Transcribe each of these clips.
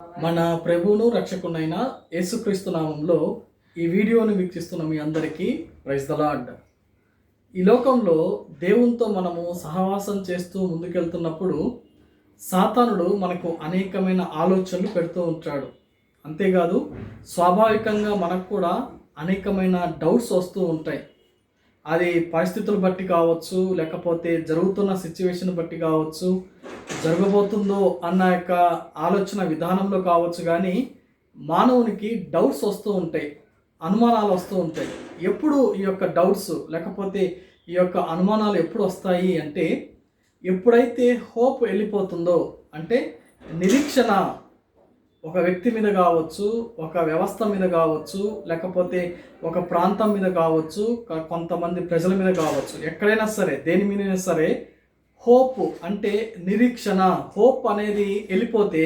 మన ప్రభువును రక్షకునైన యేసుక్రీస్తు నామంలో ఈ వీడియోని వీక్షిస్తున్న మీ అందరికీ ప్రైజ్ ద లార్డ్. ఈ లోకంలో దేవునితో మనము సహవాసం చేస్తూ ముందుకెళ్తున్నప్పుడు సాతానుడు మనకు అనేకమైన ఆలోచనలు పెడుతూ ఉంటాడు. అంతేకాదు స్వాభావికంగా మనకు కూడా అనేకమైన డౌట్స్ వస్తూ ఉంటాయి. అది పరిస్థితులు బట్టి కావచ్చు, లేకపోతే జరుగుతున్న సిచ్యువేషన్ బట్టి కావచ్చు, జరగబోతుందో అన్న యొక్క ఆలోచన విధానంలో కావచ్చు. కానీ మానవునికి డౌట్స్ వస్తూ ఉంటాయి, అనుమానాలు వస్తూ ఉంటాయి. ఎప్పుడు ఈ యొక్క డౌట్స్ లేకపోతే ఈ యొక్క అనుమానాలు ఎప్పుడు వస్తాయి అంటే, ఎప్పుడైతే హోప్ వెళ్ళిపోతుందో, అంటే నిరీక్షణ ఒక వ్యక్తి మీద కావచ్చు, ఒక వ్యవస్థ మీద కావచ్చు, లేకపోతే ఒక ప్రాంతం మీద కావచ్చు, కొంతమంది ప్రజల మీద కావచ్చు, ఎక్కడైనా సరే దేని మీదైనా సరే హోప్ అంటే నిరీక్షణ, హోప్ అనేది వెళ్ళిపోతే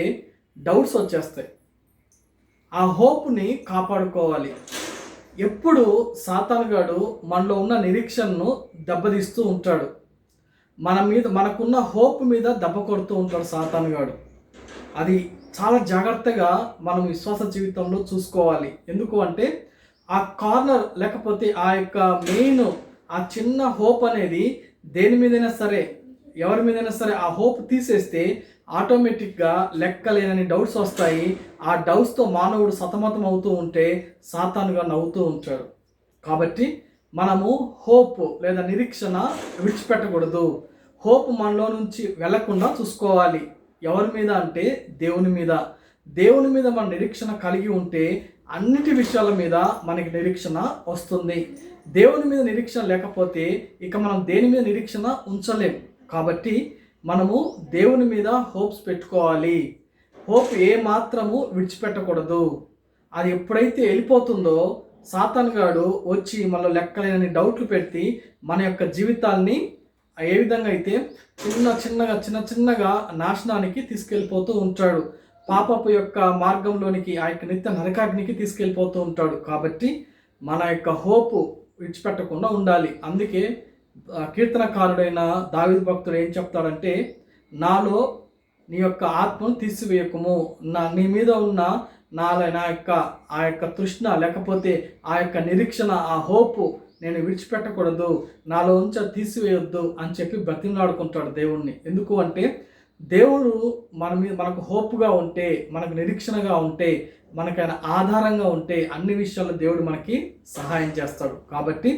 డౌట్స్ వచ్చేస్తాయి. ఆ హోప్ని కాపాడుకోవాలి. ఎప్పుడు సాతానుగాడు మనలో ఉన్న నిరీక్షణను దెబ్బతీస్తూ ఉంటాడు. మనకున్న హోప్ మీద దెబ్బ కొడుతూ ఉంటాడు సాతానుగాడు. అది చాలా జాగ్రత్తగా మనం విశ్వాస జీవితంలో చూసుకోవాలి. ఎందుకు అంటే ఆ కార్నర్ లేకపోతే ఆ యొక్క మెయిన్ ఆ చిన్న హోప్ అనేది దేని మీదైనా సరే, ఎవరి మీదైనా సరే ఆ హోప్ తీసేస్తే ఆటోమేటిక్గా లెక్కలేనని డౌట్స్ వస్తాయి. ఆ డౌట్స్తో మానవుడు సతమతం అవుతూ ఉంటే సాతానుగా నవ్వుతూ ఉంటాడు. కాబట్టి మనము హోప్ లేదా నిరీక్షణ విడిచిపెట్టకూడదు. హోప్ మనలో నుంచి వెళ్లకుండా చూసుకోవాలి. ఎవరి మీద అంటే దేవుని మీద. దేవుని మీద మన నిరీక్షణ కలిగి ఉంటే అన్నిటి విషయాల మీద మనకి నిరీక్షణ వస్తుంది. దేవుని మీద నిరీక్షణ లేకపోతే ఇక మనం దేని మీద నిరీక్షణ ఉంచలేం. కాబట్టి మనము దేవుని మీద హోప్స్ పెట్టుకోవాలి. హోప్ ఏ మాత్రము విడిచిపెట్టకూడదు. అది ఎప్పుడైతే వెళ్ళిపోతుందో సాతానుగాడు వచ్చి మనలో లెక్కలేని డౌట్లు పెట్టి మన యొక్క జీవితాన్ని ఏ విధంగా అయితే చిన్నగా నాశనానికి తీసుకెళ్ళిపోతూ ఉంటాడు. పాపపు యొక్క మార్గంలోనికి, ఆ యొక్క నిత్య నరకాగ్నికి తీసుకెళ్ళిపోతూ ఉంటాడు. కాబట్టి మన యొక్క హోపు విడిచిపెట్టకుండా ఉండాలి. అందుకే కీర్తనకారుడైన దావీదు భక్తుడు ఏం చెప్తాడంటే, నాలో నీ యొక్క ఆత్మను తీసివేయకుము, నీ మీద ఉన్న నా యొక్క ఆ యొక్క తృష్ణ లేకపోతే ఆ యొక్క నిరీక్షణ, ఆ హోపు నేను విడిచిపెట్టకూడదు, నాలో ఉంచి తీసివేయొద్దు అని చెప్పి బ్రతిమలాడుకుంటాడు దేవుణ్ణి. ఎందుకు అంటే దేవుడు మనకు హోప్గా ఉంటే, మనకు నిరీక్షణగా ఉంటే, మనకైనా ఆధారంగా ఉంటే అన్ని విషయాల్లో దేవుడు మనకి సహాయం చేస్తాడు. కాబట్టి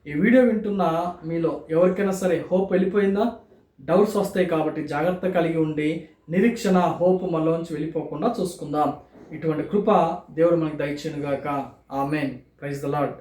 ఈ వీడియో వింటున్న మీలో ఎవరికైనా సరే హోప్ వెళ్ళిపోయిందా, డౌట్స్ వస్తాయి. కాబట్టి జాగ్రత్త కలిగి ఉండి నిరీక్షణ, హోప్ మనలోంచి వెళ్ళిపోకుండా చూసుకుందాం. ఇటువంటి కృప దేవుడు మనకి దయచేయునుగాక. ఆమేన్. Praise the lord.